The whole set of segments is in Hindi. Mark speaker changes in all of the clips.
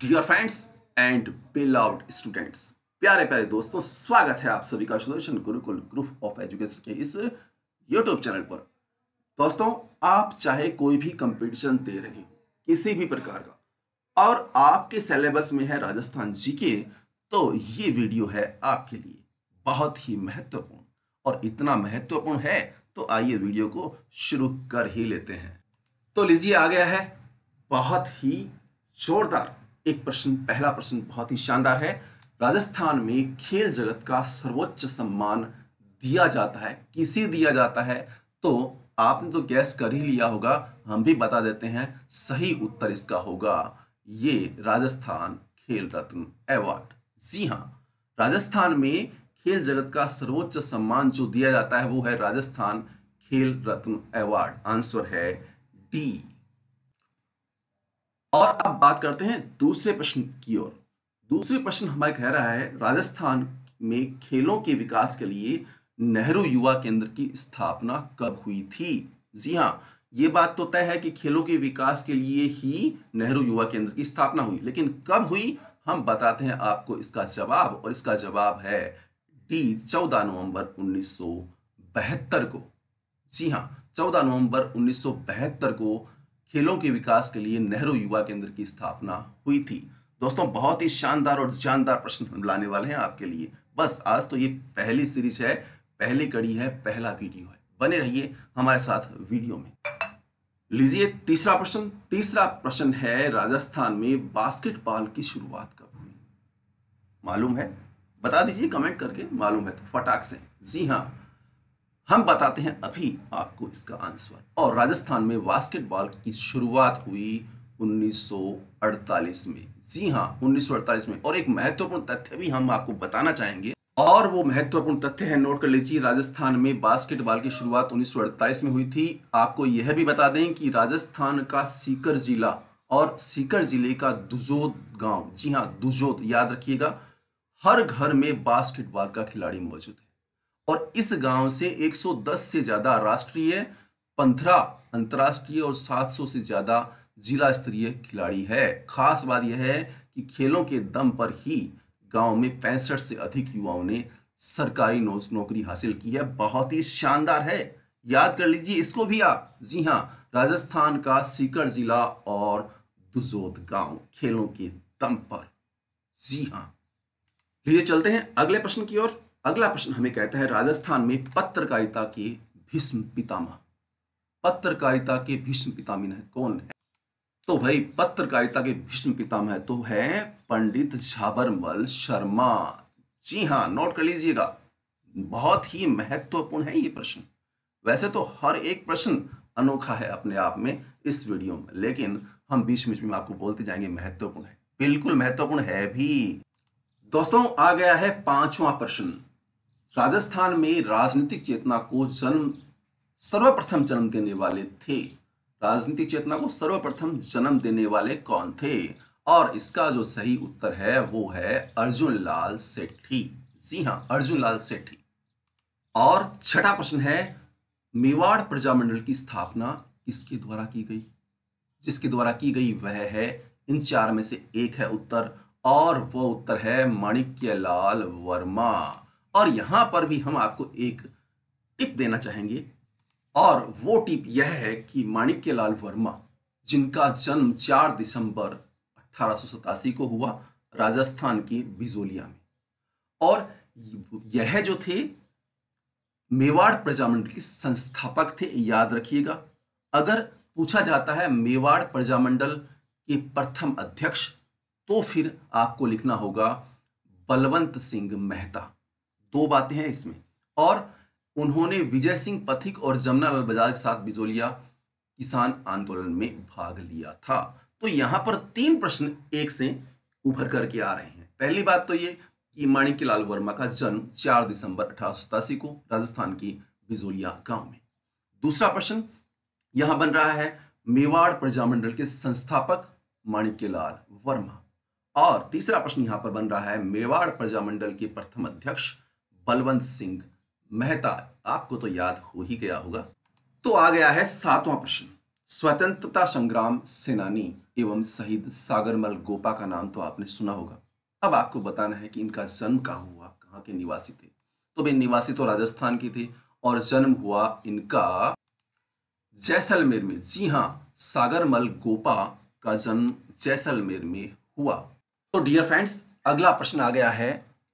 Speaker 1: डियर फ्रेंड्स एंड बेलव्ड स्टूडेंट्स, प्यारे प्यारे दोस्तों, स्वागत है आप सभी का Sudarshan Gurukul group of education के इस यूट्यूब चैनल पर। दोस्तों, आप चाहे कोई भी कंपटीशन दे रहे हो किसी भी प्रकार का और आपके सिलेबस में है राजस्थान जीके, तो ये वीडियो है आपके लिए बहुत ही महत्वपूर्ण। और इतना महत्वपूर्ण है तो आइए वीडियो को शुरू कर ही लेते हैं। तो लीजिए, आ गया है बहुत ही जोरदार एक प्रश्न। पहला प्रश्न बहुत ही शानदार है। राजस्थान में खेल जगत का सर्वोच्च सम्मान दिया जाता है, किसे दिया जाता है? तो आपने तो गैस कर ही लिया होगा, हम भी बता देते हैं। सही उत्तर इसका होगा ये राजस्थान खेल रत्न अवार्ड। जी हाँ, राजस्थान में खेल जगत का सर्वोच्च सम्मान जो दिया जाता है वो है राजस्थान खेल रत्न अवार्ड। आंसर है डी। और अब बात करते हैं दूसरे प्रश्न की ओर। दूसरे प्रश्न हमारे कह रहा है, राजस्थान में खेलों के विकास के लिए नेहरू युवा केंद्र की स्थापना कब हुई थी? जी हाँ, ये बात तो तय है कि खेलों के विकास के लिए ही नेहरू युवा केंद्र की स्थापना हुई, लेकिन कब हुई हम बताते हैं आपको इसका जवाब। और इसका जवाब है डी, 14 नवंबर 1972 को। जी हाँ, 14 नवंबर 1972 को खेलों के विकास के लिए नेहरू युवा केंद्र की स्थापना हुई थी। दोस्तों, बहुत ही शानदार और जानदार प्रश्न हम लाने वाले हैं आपके लिए। बस आज तो ये पहली सीरीज है, पहली कड़ी है, पहला वीडियो है। बने रहिए हमारे साथ वीडियो में। लीजिए तीसरा प्रश्न। तीसरा प्रश्न है, राजस्थान में बास्केटबॉल की शुरुआत कब हुई? मालूम है? बता दीजिए कमेंट करके, मालूम है तो फटाक से। जी हाँ, हम बताते हैं अभी आपको इसका आंसर। और राजस्थान में बास्केटबॉल की शुरुआत हुई 1948 में। जी हाँ, 1948 में। और एक महत्वपूर्ण तथ्य भी हम आपको बताना चाहेंगे, और वो महत्वपूर्ण तथ्य है, नोट कर लीजिए। राजस्थान में बास्केटबॉल की शुरुआत 1948 में हुई थी। आपको यह भी बता दें कि राजस्थान का सीकर जिला और सीकर जिले का दुजोत गांव, जी हाँ दुजोत, याद रखिएगा, हर घर में बास्केटबॉल का खिलाड़ी मौजूद है। और इस गांव से 110 से ज्यादा राष्ट्रीय, 15 अंतर्राष्ट्रीय और 700 से ज्यादा जिला स्तरीय खिलाड़ी है। खास बात यह है कि खेलों के दम पर ही गांव में 65 से अधिक युवाओं ने सरकारी नौकरी हासिल की है। बहुत ही शानदार है, याद कर लीजिए इसको भी आप। जी हाँ, राजस्थान का सीकर जिला और दुजोत गांव खेलों के दम पर। जी हाँ, लिए चलते हैं अगले प्रश्न की ओर। अगला प्रश्न हमें कहता है, राजस्थान में पत्रकारिता के भीष्म पितामह, पत्रकारिता के भीष्म पितामह कौन है? तो भाई, पत्रकारिता के भीष्म पितामह तो है पंडित झाबरमल शर्मा। जी हाँ, नोट कर लीजिएगा, बहुत ही महत्वपूर्ण है ये प्रश्न। वैसे तो हर एक प्रश्न अनोखा है अपने आप में इस वीडियो में, लेकिन हम बीच बीच में आपको बोलते जाएंगे महत्वपूर्ण है। बिल्कुल महत्वपूर्ण है भी। दोस्तों, आ गया है पांचवा प्रश्न। राजस्थान में राजनीतिक चेतना को सर्वप्रथम जन्म देने वाले थे। राजनीतिक चेतना को सर्वप्रथम जन्म देने वाले कौन थे? और इसका जो सही उत्तर है वो है अर्जुन लाल सेठी। जी हाँ, अर्जुन लाल सेठी। और छठा प्रश्न है, मेवाड़ प्रजामंडल की स्थापना किसके द्वारा की गई? जिसके द्वारा की गई वह है, इन चार में से एक है उत्तर, और वो उत्तर है माणिक्यलाल वर्मा। और यहां पर भी हम आपको एक टिप देना चाहेंगे, और वो टिप यह है कि माणिक्यलाल वर्मा, जिनका जन्म 4 दिसंबर 1887 को हुआ राजस्थान के बिजोलिया में, और यह जो थे मेवाड़ प्रजामंडल के संस्थापक थे। याद रखिएगा, अगर पूछा जाता है मेवाड़ प्रजामंडल के प्रथम अध्यक्ष, तो फिर आपको लिखना होगा बलवंत सिंह मेहता। दो बातें हैं इसमें। और उन्होंने विजय सिंह पथिक और जमनालाल बजाज के साथ बिजोलिया किसान आंदोलन में भाग लिया था। तो यहां पर तीन प्रश्न एक से उभर करके आ रहे हैं। पहली बात तो ये कि माणिक्यलाल वर्मा का जन्म 4 दिसंबर 1887 को राजस्थान की बिजोलिया गांव में। दूसरा प्रश्न यहां बन रहा है, मेवाड़ प्रजामंडल के संस्थापक माणिक्यलाल वर्मा। और तीसरा प्रश्न यहां पर बन रहा है, मेवाड़ प्रजामंडल के प्रथम अध्यक्ष बलवंत सिंह मेहता। आपको तो याद हो ही गया होगा। तो आ गया है सातवां प्रश्न। स्वतंत्रता संग्राम सेनानी एवं शहीद सागरमल गोपा का नाम तो आपने सुना होगा। अब आपको बताना है कि इनका जन्म कहाँ हुआ, कहाँ के निवासी थे। तो वे निवासी तो राजस्थान के थे और जन्म हुआ इनका जैसलमेर में। जी हाँ, सागरमल गोपा का जन्म जैसलमेर में हुआ। तो डियर फ्रेंड्स, अगला प्रश्न आ गया है,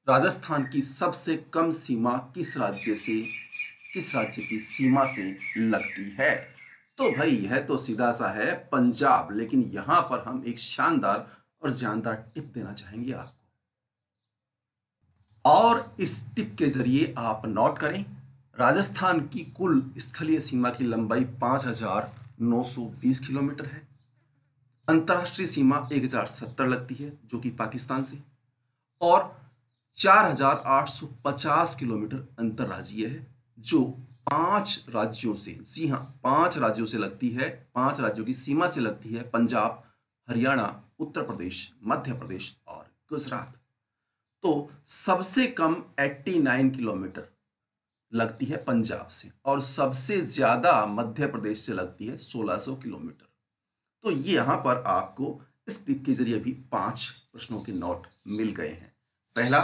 Speaker 1: राजस्थान की सबसे कम सीमा किस राज्य की सीमा से लगती है? तो भाई यह तो सीधा सा है, पंजाब। लेकिन यहां पर हम एक शानदार और जानदार टिप देना चाहेंगे आपको, और इस टिप के जरिए आप नोट करें, राजस्थान की कुल स्थलीय सीमा की लंबाई 5,920 किलोमीटर है। अंतर्राष्ट्रीय सीमा 1,070 लगती है जो कि पाकिस्तान से, और 4,850 किलोमीटर अंतर्राज्यीय है जो 5 राज्यों से, जी हाँ 5 राज्यों से लगती है। 5 राज्यों की सीमा से लगती है, पंजाब, हरियाणा, उत्तर प्रदेश, मध्य प्रदेश और गुजरात। तो सबसे कम 89 किलोमीटर लगती है पंजाब से, और सबसे ज्यादा मध्य प्रदेश से लगती है 1600 किलोमीटर। तो ये यहां पर आपको इस टिप के जरिए भी 5 प्रश्नों के नोट मिल गए हैं। पहला,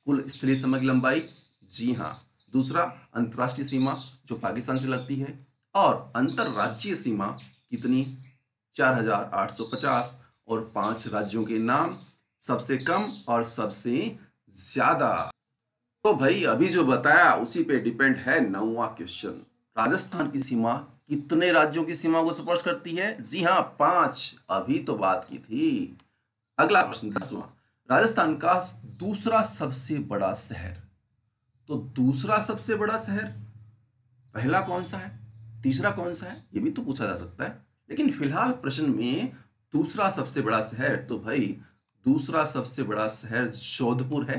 Speaker 1: कुल स्थलीय सीमा की लंबाई, जी हाँ। दूसरा, अंतर्राष्ट्रीय सीमा जो पाकिस्तान से लगती है, और अंतर्राज्यीय सीमा कितनी, 4,850, और 5 राज्यों के नाम, सबसे कम और सबसे ज्यादा। तो भाई अभी जो बताया उसी पे डिपेंड है 9वां क्वेश्चन। राजस्थान की सीमा कितने राज्यों की सीमा को स्पर्श करती है? जी हाँ, 5। अभी तो बात की थी। अगला प्रश्न 10वां, राजस्थान का दूसरा सबसे बड़ा शहर। तो दूसरा सबसे बड़ा शहर, पहला कौन सा है, तीसरा कौन सा है, ये भी तो पूछा जा सकता है। लेकिन फिलहाल प्रश्न में दूसरा सबसे बड़ा शहर, तो भाई दूसरा सबसे बड़ा शहर जोधपुर है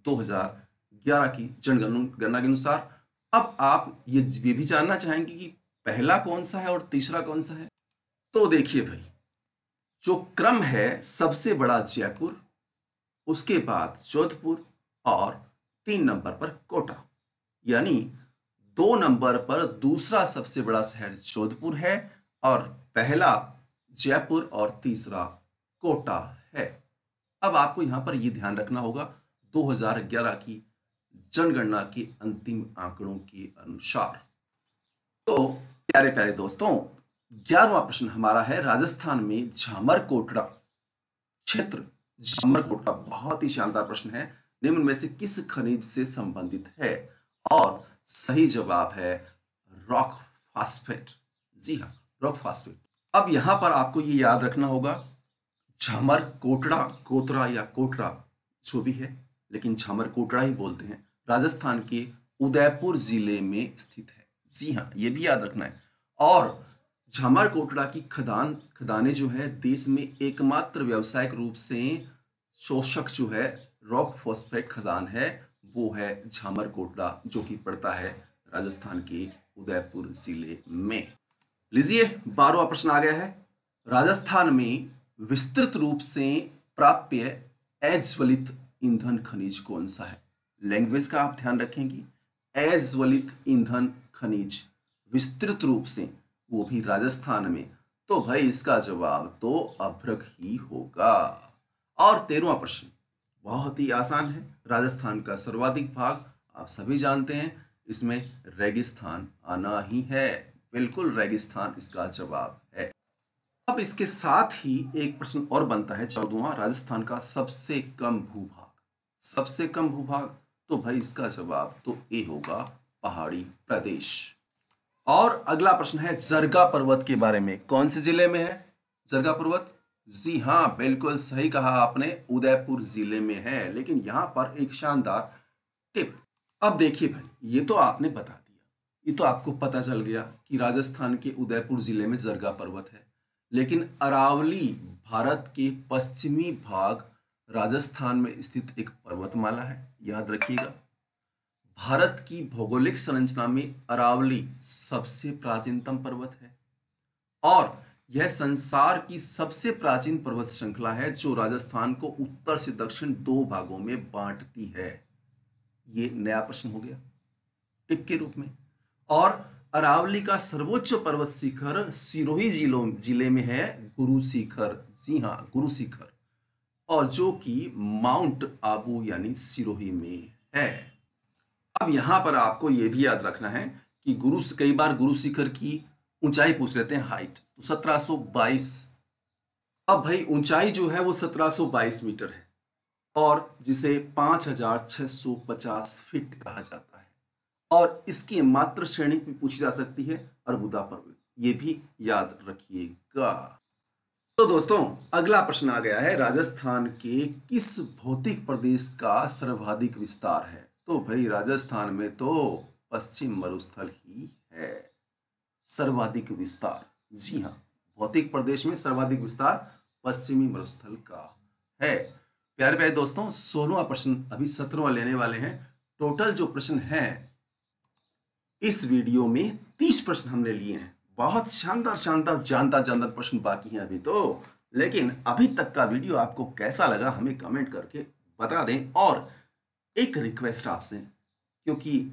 Speaker 1: 2011 की जनगणना के अनुसार। अब आप ये भी जानना चाहेंगे कि पहला कौन सा है और तीसरा कौन सा है। तो देखिए भाई, जो क्रम है, सबसे बड़ा जयपुर, उसके बाद जोधपुर, और 3 नंबर पर कोटा। यानी 2 नंबर पर दूसरा सबसे बड़ा शहर जोधपुर है, और पहला जयपुर, और तीसरा कोटा है। अब आपको यहां पर यह ध्यान रखना होगा, 2011 की जनगणना के अंतिम आंकड़ों के अनुसार। तो प्यारे प्यारे दोस्तों, 11वां प्रश्न हमारा है, राजस्थान में झामरकोटड़ा क्षेत्र, झामरकोटड़ा बहुत ही शानदार प्रश्न है, निम्न में से किस खनिज से संबंधित है? और सही जवाब है रॉक फास्फेट। जी हाँ, रॉक फास्फेट। अब यहां पर आपको ये याद रखना होगा, झामरकोटड़ा, कोतरा या कोटरा जो भी है, लेकिन झामरकोटड़ा ही बोलते हैं, राजस्थान के उदयपुर जिले में स्थित है। जी हाँ, ये भी याद रखना है। और झामरकोटड़ा की खदानें जो है, देश में एकमात्र व्यावसायिक रूप से शोषक जो है रॉक फॉस्फेट खदान है, वो है झामरकोटड़ा, जो कि पड़ता है राजस्थान के उदयपुर जिले में। लीजिए, 12वां प्रश्न आ गया है, राजस्थान में विस्तृत रूप से प्राप्य अज्वलित ईंधन खनिज कौन सा है? लैंग्वेज का आप ध्यान रखेंगे, अज्वलित ईंधन खनिज विस्तृत रूप से, वो भी राजस्थान में। तो भाई इसका जवाब तो अभ्रक ही होगा। और 13वां प्रश्न बहुत ही आसान है, राजस्थान का सर्वाधिक भाग आप सभी जानते हैं, इसमें रेगिस्तान आना ही है। बिल्कुल रेगिस्तान इसका जवाब है। अब इसके साथ ही एक प्रश्न और बनता है, 14वां, राजस्थान का सबसे कम भूभाग। सबसे कम भूभाग, तो भाई इसका जवाब तो ए होगा, पहाड़ी प्रदेश। और अगला प्रश्न है जरगा पर्वत के बारे में, कौन से जिले में है जरगा पर्वत? जी हाँ, बिल्कुल सही कहा आपने, उदयपुर जिले में है। लेकिन यहां पर एक शानदार टिप। अब देखिए भाई, ये तो आपने बता दिया, ये तो आपको पता चल गया कि राजस्थान के उदयपुर जिले में जरगा पर्वत है। लेकिन अरावली भारत के पश्चिमी भाग राजस्थान में स्थित एक पर्वतमाला है, याद रखिएगा। भारत की भौगोलिक संरचना में अरावली सबसे प्राचीनतम पर्वत है, और यह संसार की सबसे प्राचीन पर्वत श्रृंखला है जो राजस्थान को उत्तर से दक्षिण 2 भागों में बांटती है। ये नया प्रश्न हो गया टिप के रूप में। और अरावली का सर्वोच्च पर्वत शिखर सिरोही जिले में है, गुरु शिखर। जी हाँ, गुरु शिखर। और जो कि माउंट आबू यानी सिरोही में है। अब यहां पर आपको यह भी याद रखना है कि कई बार गुरु शिखर की ऊंचाई पूछ लेते हैं, हाइट, तो 1722। अब भाई ऊंचाई जो है वो 1722 मीटर है और जिसे 5650 फीट कहा जाता है। और इसकी मात्र श्रेणी भी पूछी जा सकती है, अर्बुदा पर्वत, ये भी याद रखिएगा। तो दोस्तों अगला प्रश्न आ गया है, राजस्थान के किस भौतिक प्रदेश का सर्वाधिक विस्तार है? तो भाई राजस्थान में तो पश्चिम मरुस्थल ही है सर्वाधिक विस्तार। जी हाँ, भौतिक प्रदेश में सर्वाधिक विस्तार पश्चिमी मरुस्थल का है। प्यारे प्यारे दोस्तों, 16वां प्रश्न, अभी 17वां लेने वाले हैं। टोटल जो प्रश्न है इस वीडियो में 30 प्रश्न हमने लिए हैं। बहुत शानदार शानदार जानदार जानदार प्रश्न बाकी हैं अभी तो। लेकिन अभी तक का वीडियो आपको कैसा लगा हमें कमेंट करके बता दें। और एक रिक्वेस्ट आपसे, क्योंकि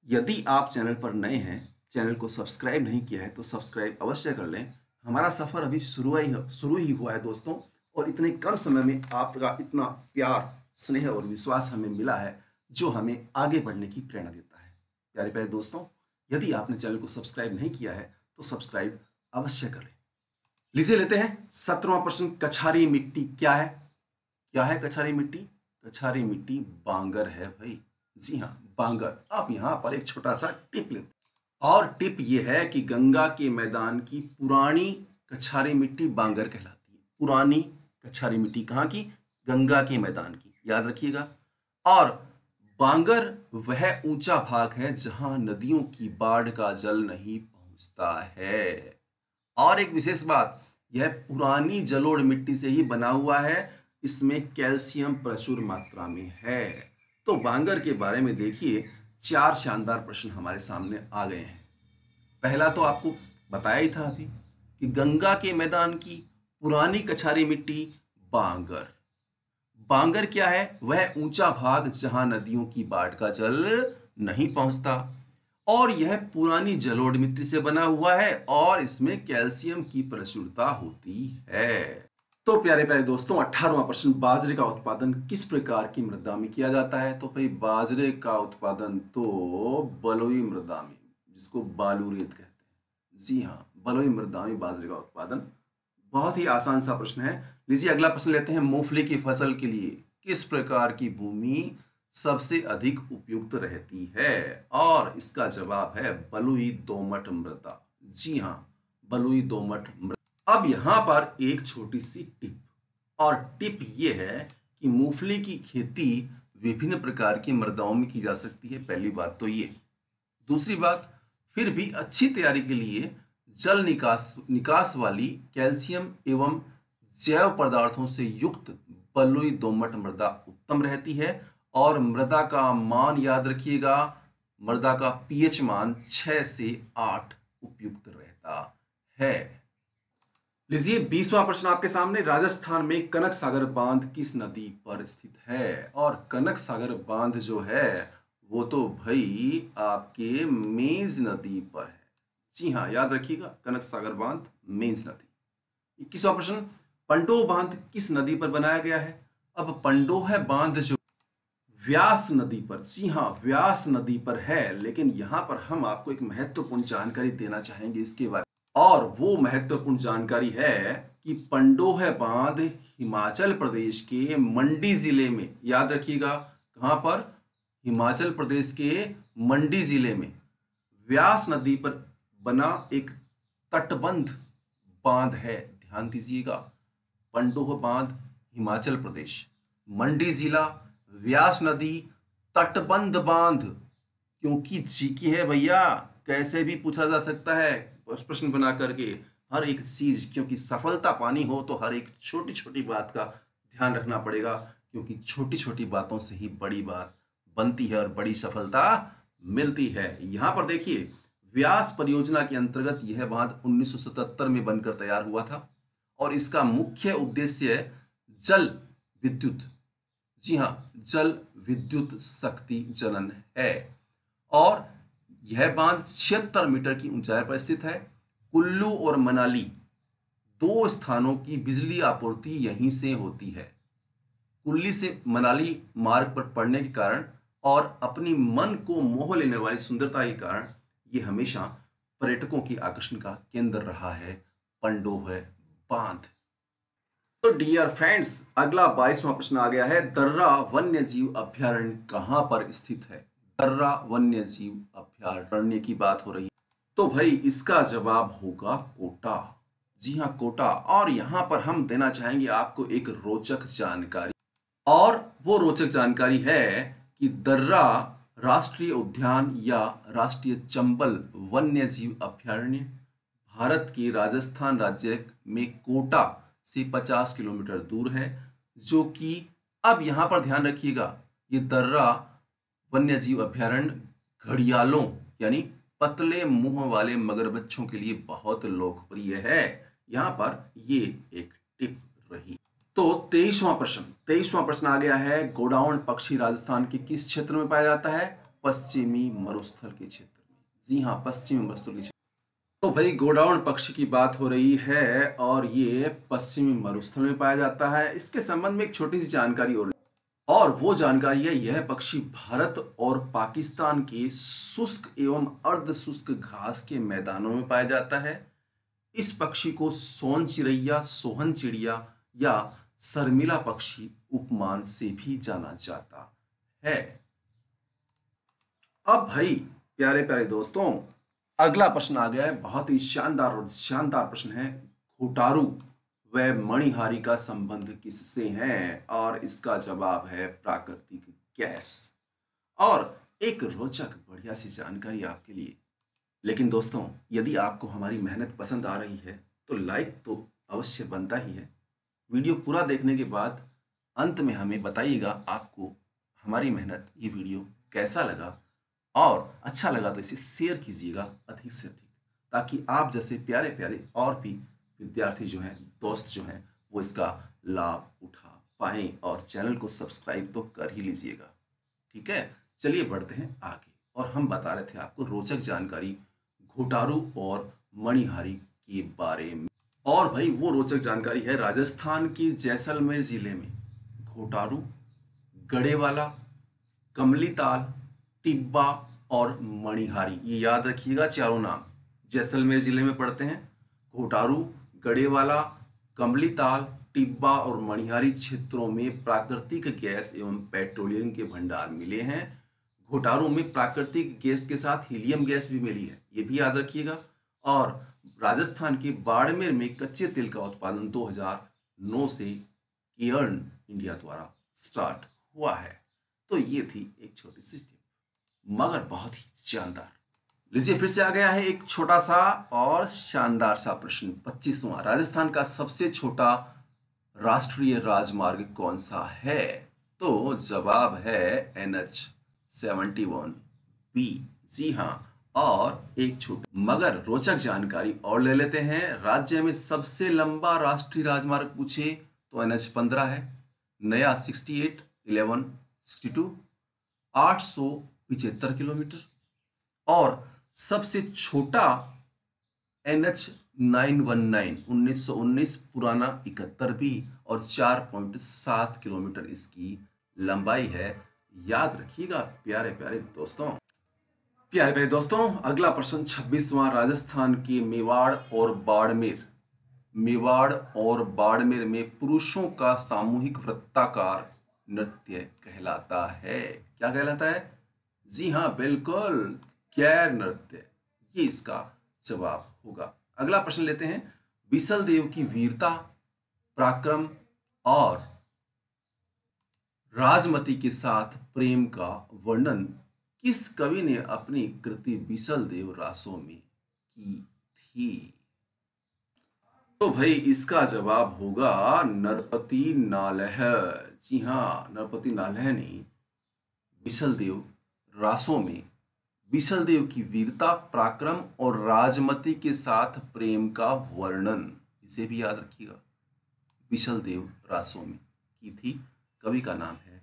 Speaker 1: यदि आप चैनल पर नए हैं, चैनल को सब्सक्राइब नहीं किया है तो सब्सक्राइब अवश्य कर लें। हमारा सफ़र अभी शुरू ही हुआ है दोस्तों, और इतने कम समय में आपका इतना प्यार, स्नेह और विश्वास हमें मिला है जो हमें आगे बढ़ने की प्रेरणा देता है। प्यारे प्यारे दोस्तों, यदि आपने चैनल को सब्सक्राइब नहीं किया है तो सब्सक्राइब अवश्य करें। लीजिए लेते हैं 17वां प्रश्न। कछारी मिट्टी क्या है? क्या है कछारी मिट्टी? कछारी मिट्टी बांगर है भाई। जी हाँ, बांगर। आप यहाँ पर एक छोटा सा टिप लेते हैं, और टिप ये है कि गंगा के मैदान की पुरानी कछारी मिट्टी बांगर कहलाती है। पुरानी कछारी मिट्टी कहाँ की? गंगा के मैदान की, याद रखिएगा। और बांगर वह ऊंचा भाग है जहां नदियों की बाढ़ का जल नहीं पहुंचता है। और एक विशेष बात, यह पुरानी जलोढ़ मिट्टी से ही बना हुआ है। इसमें कैल्शियम प्रचुर मात्रा में है। तो बांगर के बारे में देखिए, 4 शानदार प्रश्न हमारे सामने आ गए हैं। पहला तो आपको बताया ही था अभी कि गंगा के मैदान की पुरानी कछारी मिट्टी बांगर। बांगर क्या है? वह ऊंचा भाग जहां नदियों की बाढ़ का जल नहीं पहुंचता। और यह पुरानी जलोढ़ मिट्टी से बना हुआ है और इसमें कैल्शियम की प्रचुरता होती है। तो प्यारे प्यारे दोस्तों, 18वां प्रश्न, बाजरे का उत्पादन किस प्रकार की मृदा में किया जाता है? तो भाई बाजरे का उत्पादन तो बलुई मृदा में, जिसको बालू रेत कहते हैं। जी हाँ, बलुई मृदा में बाजरे का उत्पादन। बहुत ही आसान सा प्रश्न है। लीजिए अगला प्रश्न लेते हैं। मूंगफली की फसल के लिए किस प्रकार की भूमि सबसे अधिक उपयुक्त रहती है? और इसका जवाब है बलुई दोमट मृदा। जी हाँ, बलुई दोमट मृदा। अब यहां पर एक छोटी सी टिप, और टिप ये है कि मूंगफली की खेती विभिन्न प्रकार की मृदाओं में की जा सकती है। पहली बात तो ये। दूसरी बात, फिर भी अच्छी तैयारी के लिए जल निकास वाली कैल्शियम एवं जैव पदार्थों से युक्त बलुई दोमट मृदा उत्तम रहती है। और मृदा का मान याद रखिएगा, मृदा का पीएच मान 6 से 8 उपयुक्त रहता है। लीजिए 20वां प्रश्न आपके सामने। राजस्थान में कनक सागर बांध किस नदी पर स्थित है? और कनक सागर बांध जो है वो तो भाई आपके मेंज नदी पर है। जी हाँ, याद रखिएगा, कनक सागर बांध मेंज नदी। 21वां प्रश्न, पंडोह बांध किस नदी पर बनाया गया है? अब पंडोह बांध जो व्यास नदी पर, जी हाँ, व्यास नदी पर है। लेकिन यहां पर हम आपको एक महत्वपूर्ण जानकारी देना चाहेंगे इसके बारे में। और वो महत्वपूर्ण जानकारी है कि पंडोह बांध हिमाचल प्रदेश के मंडी जिले में, याद रखिएगा, कहां पर? हिमाचल प्रदेश के मंडी जिले में व्यास नदी पर बना एक तटबंध बांध है। ध्यान दीजिएगा, पंडोह बांध हिमाचल प्रदेश, मंडी जिला, व्यास नदी, तटबंध बांध। क्योंकि जीके है भैया, कैसे भी पूछा जा सकता है प्रश्न बना करके हर एक चीज। क्योंकि सफलता पानी हो तो हर एक छोटी छोटी बात का ध्यान रखना पड़ेगा, क्योंकि छोटी छोटी बातों से ही बड़ी बात बनती है और बड़ी सफलता मिलती है। यहां पर देखिए, व्यास परियोजना के अंतर्गत यह बांध 1977 में बनकर तैयार हुआ था और इसका मुख्य उद्देश्य जल विद्युत, जी हाँ, जल विद्युत शक्ति जनन है। और यह बांध 76 मीटर की ऊंचाई पर स्थित है। कुल्लू और मनाली दो स्थानों की बिजली आपूर्ति यहीं से होती है। कुल्ली से मनाली मार्ग पर पड़ने के कारण और अपनी मन को मोह लेने वाली सुंदरता के कारण ये हमेशा पर्यटकों की आकर्षण का केंद्र रहा है, पंडोह बांध। तो डियर फ्रेंड्स, अगला 22वां प्रश्न आ गया है, दर्रा वन्य जीव अभयारण्य कहाँ पर स्थित है? दर्रा वन्य जीव अभयारण्य की बात हो रही है, तो भाई इसका जवाब होगा कोटा। जी हाँ, कोटा। और यहाँ पर हम देना चाहेंगे आपको एक रोचक जानकारी, और वो रोचक जानकारी है कि दर्रा राष्ट्रीय उद्यान या राष्ट्रीय चंबल वन्य जीव अभयारण्य भारत के राजस्थान राज्य में कोटा से 50 किलोमीटर दूर है, जो कि, अब यहां पर ध्यान रखिएगा, ये दर्रा वन्य जीव अभयारण्य घड़ियालों यानी पतले मुंह वाले मगरमच्छों के लिए बहुत लोकप्रिय है। यहां पर ये एक टिप रही। तो 23वां प्रश्न आ गया है, गोडाउन पक्षी राजस्थान के किस क्षेत्र में पाया जाता है? पश्चिमी मरुस्थल के क्षेत्र में। जी हाँ, पश्चिमी मरुस्थल के क्षेत्र। तो भाई गोडाउन पक्षी की बात हो रही है और ये पश्चिमी मरुस्थल में पाया जाता है। इसके संबंध में एक छोटी सी जानकारी और वो जानकारी है, यह पक्षी भारत और पाकिस्तान के शुष्क एवं अर्ध शुष्क घास के मैदानों में पाया जाता है। इस पक्षी को सोन चिड़ैया, सोहन चिड़िया या शर्मिला पक्षी उपमान से भी जाना जाता है। अब भाई प्यारे प्यारे दोस्तों, अगला प्रश्न आ गया है, बहुत ही शानदार और शानदार प्रश्न है, घोटारू व मणिहारी का संबंध किससे है? और इसका जवाब है प्राकृतिक गैस। और एक रोचक बढ़िया सी जानकारी आपके लिए। लेकिन दोस्तों, यदि आपको हमारी मेहनत पसंद आ रही है तो लाइक तो अवश्य बनता ही है। वीडियो पूरा देखने के बाद अंत में हमें बताइएगा आपको हमारी मेहनत, ये वीडियो कैसा लगा, और अच्छा लगा तो इसे शेयर कीजिएगा अधिक से अधिक, ताकि आप जैसे प्यारे प्यारे और भी विद्यार्थी जो हैं, दोस्त जो हैं, वो इसका लाभ उठा पाएं। और चैनल को सब्सक्राइब तो कर ही लीजिएगा। ठीक है, चलिए बढ़ते हैं आगे। और हम बता रहे थे आपको रोचक जानकारी घोटारू और मणिहारी के बारे में। और भाई वो रोचक जानकारी है, राजस्थान के जैसलमेर जिले में घोटारू, गढ़ेवाला, कमलीताल, टिब्बा और मणिहारी, ये याद रखिएगा चारों नाम जैसलमेर जिले में पड़ते हैं। घोटारू, गढ़ेवाला, कमलीताल, टिब्बा और मणिहारी क्षेत्रों में प्राकृतिक गैस एवं पेट्रोलियम के भंडार मिले हैं। घोटारू में प्राकृतिक गैस के साथ हीलियम गैस भी मिली है, ये भी याद रखिएगा। और राजस्थान के बाड़मेर में कच्चे तेल का उत्पादन 2009 से केयर्न इंडिया द्वारा स्टार्ट हुआ है। तो ये थी एक छोटी सी टिप, मगर बहुत ही शानदार। लीजिए, फिर से आ गया है एक छोटा सा और शानदार सा प्रश्न। 25वां, राजस्थान का सबसे छोटा राष्ट्रीय राजमार्ग कौन सा है? तो जवाब है NH-71B। जी हाँ, और एक छोटी मगर रोचक जानकारी और ले लेते हैं। राज्य में सबसे लंबा राष्ट्रीय राजमार्ग पूछे तो NH-15 है, नया 68, 11, 62, 875 किलोमीटर। और सबसे छोटा NH-919 1919, पुराना 71B और 4.7 किलोमीटर इसकी लंबाई है। याद रखिएगा प्यारे प्यारे दोस्तों। प्यारे प्यारे दोस्तों, अगला प्रश्न 26वां, राजस्थान के मेवाड़ और बाड़मेर में पुरुषों का सामूहिक वृत्ताकार नृत्य कहलाता है। क्या कहलाता है? जी हाँ, बिल्कुल, गैर नृत्य, ये इसका जवाब होगा। अगला प्रश्न लेते हैं, बिसल देव की वीरता, पराक्रम और राजमती के साथ प्रेम का वर्णन किस कवि ने अपनी कृति बिसल देव रासों में की थी? तो भाई इसका जवाब होगा नरपति नालह। जी हाँ, नरपति नालह ने बिसल देव रासों में बिसल देव की वीरता, पराक्रम और राजमती के साथ प्रेम का वर्णन, इसे भी याद रखिएगा, बिसल देव रासों में की थी। कवि का नाम है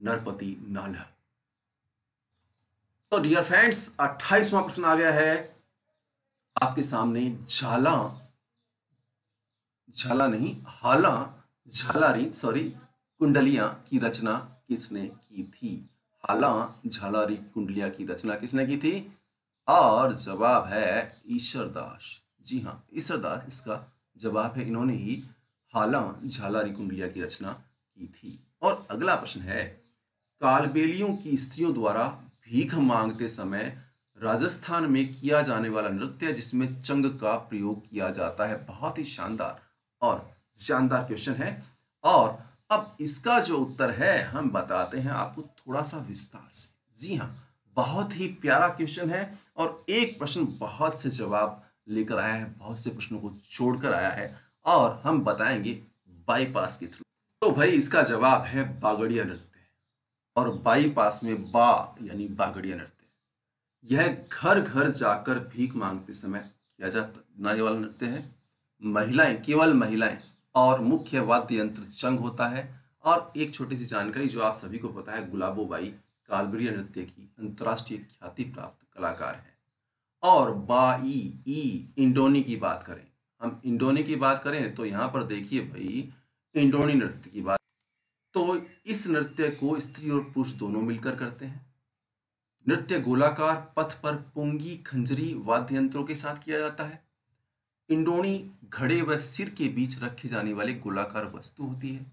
Speaker 1: नरपति नालह। तो डियर फ्रेंड्स, 28वां प्रश्न आ गया है आपके सामने। झाला झाला नहीं हाला झालारी सॉरी कुंडलियां की रचना किसने की थी? हाला झालारी कुंडलियां की रचना किसने की थी? और जवाब है ईश्वरदास। जी हाँ, ईश्वरदास इसका जवाब है। इन्होंने ही हाला झालारी कुंडलियां की रचना की थी। और अगला प्रश्न है, कालबेलियों की स्त्रियों द्वारा भीख मांगते समय राजस्थान में किया जाने वाला नृत्य जिसमें चंग का प्रयोग किया जाता है। बहुत ही शानदार और शानदार क्वेश्चन है। और अब इसका जो उत्तर है हम बताते हैं आपको थोड़ा सा विस्तार से। जी हाँ, बहुत ही प्यारा क्वेश्चन है और एक प्रश्न बहुत से जवाब लेकर आया है, बहुत से प्रश्नों को छोड़कर आया है और हम बताएंगे बाईपास के थ्रू। तो भाई इसका जवाब है बागड़िया नृत्य। और बाईपास में बा यानी बागड़िया नृत्य, यह घर घर जाकर भीख मांगते समय किया जाने वाला नृत्य है। महिलाएं, केवल महिलाएं, और मुख्य वाद्य यंत्र चंग होता है। और एक छोटी सी जानकारी जो आप सभी को पता है, गुलाबो बाई कालबेलिया नृत्य की अंतर्राष्ट्रीय ख्याति प्राप्त कलाकार है। और बाई ई इंडोनी की बात करें, हम इंडोनी की बात करें तो यहाँ पर देखिए भाई, इंडोनी नृत्य की बात, तो इस नृत्य को स्त्री और पुरुष दोनों मिलकर करते हैं। नृत्य गोलाकार पथ पर पुंगी खंजरी वाद्य यंत्रों के साथ किया जाता है। इंडोनी घड़े व सिर के बीच रखे जाने वाली गोलाकार वस्तु होती है।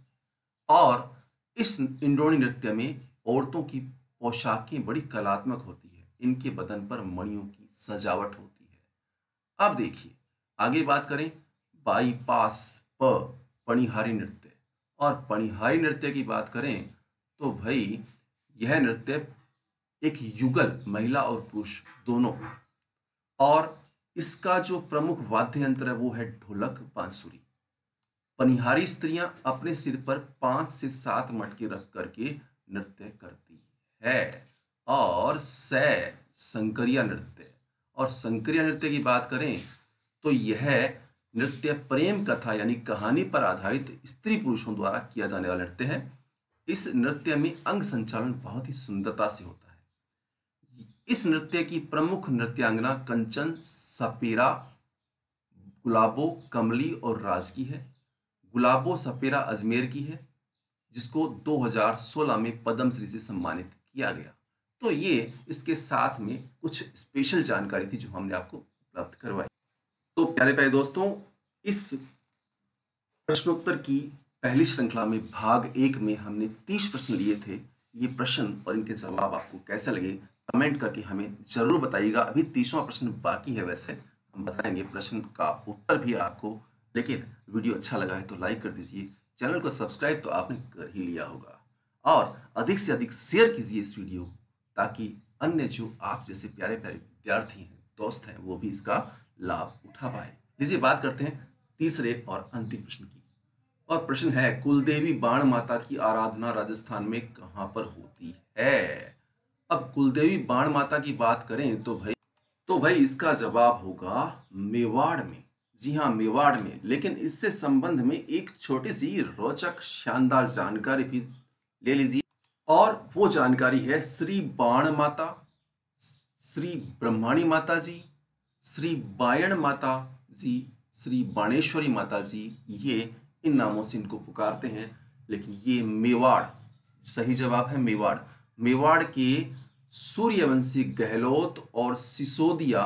Speaker 1: और इस इंडोनी नृत्य में औरतों की पोशाकें बड़ी कलात्मक होती है। इनके बदन पर मणियों की सजावट होती है। अब देखिए आगे बात करें, बाईपास प पणिहारी नृत्य। और पणिहारी नृत्य की बात करें तो भाई यह नृत्य एक युगल, महिला और पुरुष दोनों, और इसका जो प्रमुख वाद्य यंत्र है वो है ढोलक बांसुरी। पनिहारी स्त्रियां अपने सिर पर 5 से 7 मटके रख करके नृत्य करती है। और संकरिया नृत्य, और संकरिया नृत्य की बात करें तो यह नृत्य प्रेम कथा यानी कहानी पर आधारित स्त्री पुरुषों द्वारा किया जाने वाला नृत्य है। इस नृत्य में अंग संचालन बहुत ही सुंदरता से होता है। इस नृत्य की प्रमुख नृत्यांगना कंचन, सपेरा, गुलाबो, कमली और राज की है। गुलाबो सपेरा अजमेर की है, जिसको 2016 में पद्मश्री से सम्मानित किया गया। तो ये इसके साथ में कुछ स्पेशल जानकारी थी जो हमने आपको उपलब्ध करवाई। तो प्यारे प्यारे दोस्तों, इस प्रश्नोत्तर की पहली श्रृंखला में भाग 1 में हमने 30 प्रश्न लिए थे। ये प्रश्न और इनके जवाब आपको कैसे लगे कमेंट करके हमें जरूर बताइएगा। अभी 30वां प्रश्न बाकी है, वैसे हम बताएंगे प्रश्न का उत्तर भी आपको। लेकिन वीडियो अच्छा लगा है तो लाइक कर दीजिए, चैनल को सब्सक्राइब तो आपने कर ही लिया होगा, और अधिक से अधिक शेयर कीजिए इस वीडियो, ताकि अन्य जो आप जैसे प्यारे प्यारे विद्यार्थी हैं, दोस्त हैं, वो भी इसका लाभ उठा पाए। लीजिए बात करते हैं तीसरे और अंतिम प्रश्न की। और प्रश्न है, कुलदेवी बाण माता की आराधना राजस्थान में कहां पर होती है? अब कुलदेवी बाण माता की बात करें तो भाई इसका जवाब होगा मेवाड़ में। जी हाँ, मेवाड़ में। लेकिन इससे संबंध में एक छोटी सी रोचक शानदार जानकारी भी ले लीजिए, और वो जानकारी है श्री बाण माता, श्री ब्रह्माणी माता जी, श्री बायण माता जी, श्री बाणेश्वरी माता जी। ये इन नामों से इनको पुकारते हैं, लेकिन ये मेवाड़, सही जवाब है मेवाड़। मेवाड़ के सूर्यवंशी गहलोत और सिसोदिया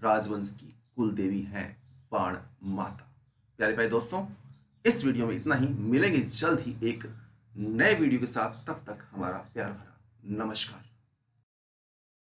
Speaker 1: राजवंश की कुल देवी हैं बाण माता। प्यारे प्यारे दोस्तों, इस वीडियो में इतना ही। मिलेंगे जल्द ही एक नए वीडियो के साथ, तब तक हमारा प्यार भरा नमस्कार।